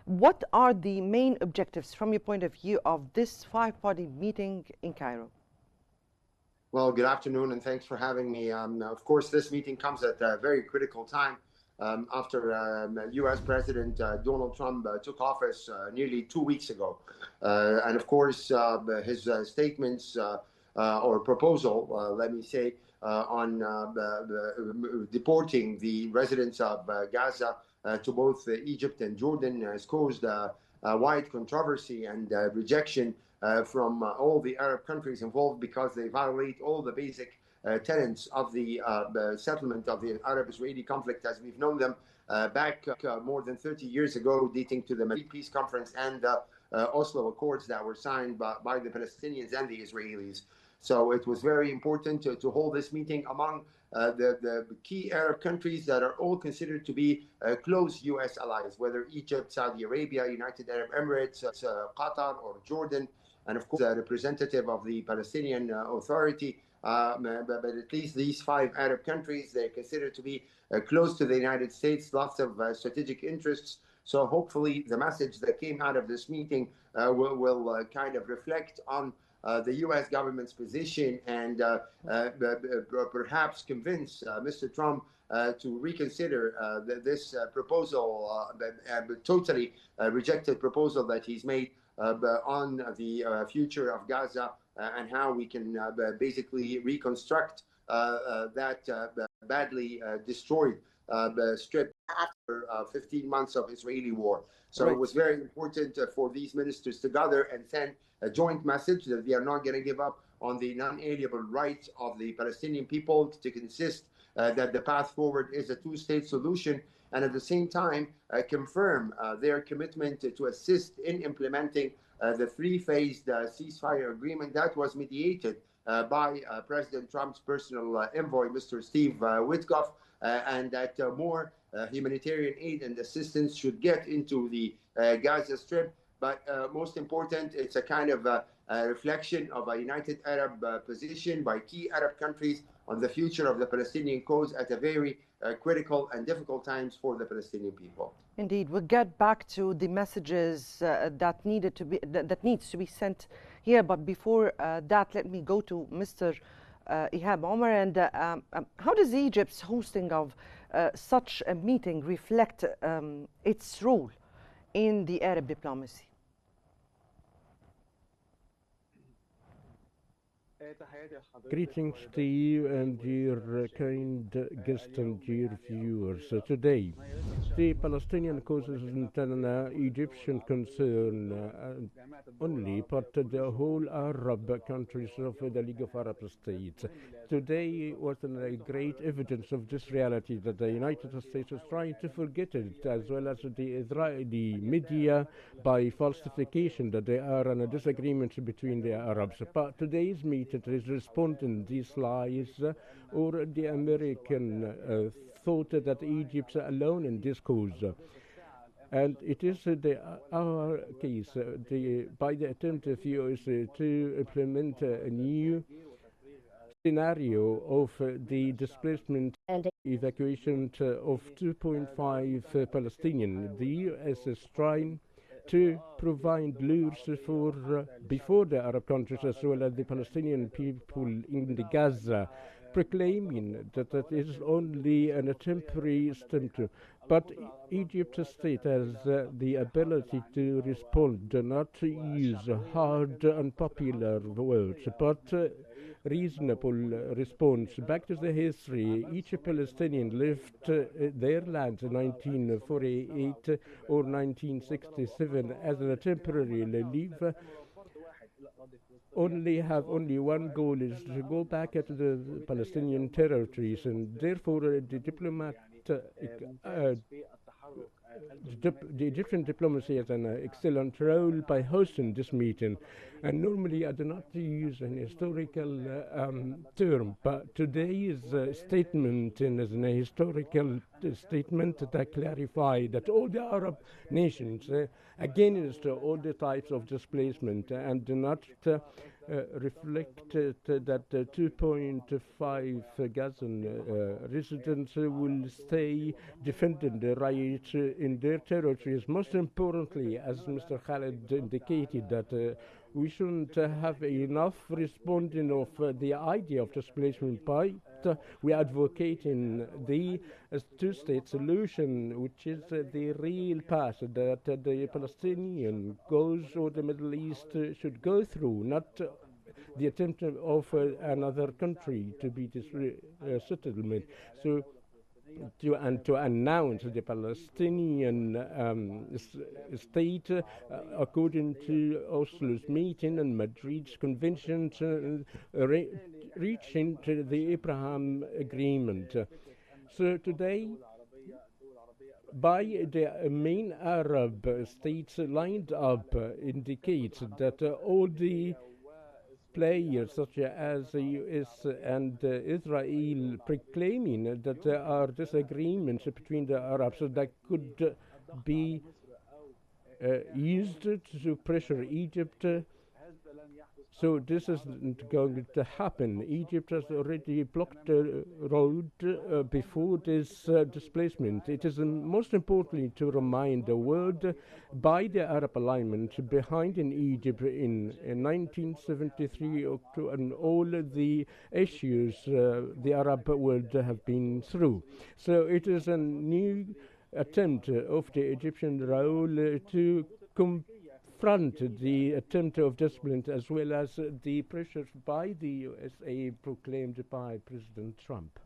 What are the main objectives from your point of view of this five-party meeting in Cairo? Well, good afternoon, and thanks for having me. Of course, this meeting comes at a very critical time after U.S. President Donald Trump took office nearly 2 weeks ago. And of course, his statements or proposal, let me say, on deporting the residents of Gaza to both Egypt and Jordan has caused wide controversy and rejection from all the Arab countries involved, because they violate all the basic tenets of the settlement of the Arab-Israeli conflict as we've known them back more than 30 years ago, dating to the Madrid Peace Conference and the Oslo Accords that were signed by the Palestinians and the Israelis. So it was very important to hold this meeting among the key Arab countries that are all considered to be close U.S. allies, whether Egypt, Saudi Arabia, United Arab Emirates, Qatar, or Jordan, and of course a representative of the Palestinian Authority. But at least these five Arab countries, they're considered to be close to the United States, lots of strategic interests. So hopefully the message that came out of this meeting will kind of reflect on the U.S. government's position and perhaps convince Mr. Trump to reconsider this proposal, totally rejected proposal that he's made on the future of Gaza and how we can basically reconstruct that badly destroyed strip after 15 months of Israeli war. So It was very important for these ministers to gather and send a joint message that they are not going to give up on the non-alienable rights of the Palestinian people, to insist that the path forward is a two-state solution, and at the same time confirm their commitment to assist in implementing the three-phased ceasefire agreement that was mediated by President Trump's personal envoy, Mr. Steve Witkoff, and that more humanitarian aid and assistance should get into the Gaza Strip. But most important, it's a kind of a reflection of a united Arab position by key Arab countries on the future of the Palestinian cause at a very critical and difficult times for the Palestinian people. Indeed, we'll get back to the messages that needs to be sent here. But before that, let me go to Mr. Ihab Omar. And how does Egypt's hosting of such a meeting reflect its role in the Arab diplomacy? Greetings to you and your kind guests and your viewers. Today, the Palestinian cause is not an Egyptian concern only, but the whole Arab countries of the League of Arab States. Today was a great evidence of this reality, that the United States is trying to forget it, as well as the Israeli media, by falsification that there are a disagreement between the Arabs. But today's meeting is responding to these lies, or the American thought that Egypt is alone in this cause. And it is our case by the attempt of US to implement a new scenario of the displacement and evacuation of 2.5 Palestinians. The US is trying to provide lures before the Arab countries as well as the Palestinian people in the Gaza, proclaiming that that is only a temporary symptom. But Egypt state has the ability to respond, not to use hard, unpopular words, but reasonable response. Back to the history, each Palestinian left their land in 1948 or 1967 as a temporary leave. Only one goal is to go back to the Palestinian territories, and therefore the Egyptian diplomacy has an excellent role by hosting this meeting. And normally I do not use an historical term, but today's statement is an historical statement that clarifies that all the Arab nations against all the types of displacement and do not reflect that 2.5 Gazan residents will stay defending the right in their territories. Most importantly, as Mr. Khaled indicated, that we shouldn't have enough responding of the idea of displacement, but we are advocating the two-state solution, which is the real path that the Palestinian goes or the Middle East should go through, not the attempt of another country to be this settlement. So to announce the Palestinian state according to Oslo's meeting and Madrid's convention, reaching to the Abraham Agreement. So today, by the main Arab states lined up, indicates that all the players such as the US and Israel proclaiming that there are disagreements between the Arabs that could be used to pressure Egypt. So this isn't going to happen. Egypt has already blocked the road before this displacement. It is most importantly to remind the world by the Arab alignment behind in Egypt in 1973 and all the issues the Arab world have been through. So it is a new attempt of the Egyptian role to confront the attempt of displacement as well as the pressures by the USA proclaimed by President Trump.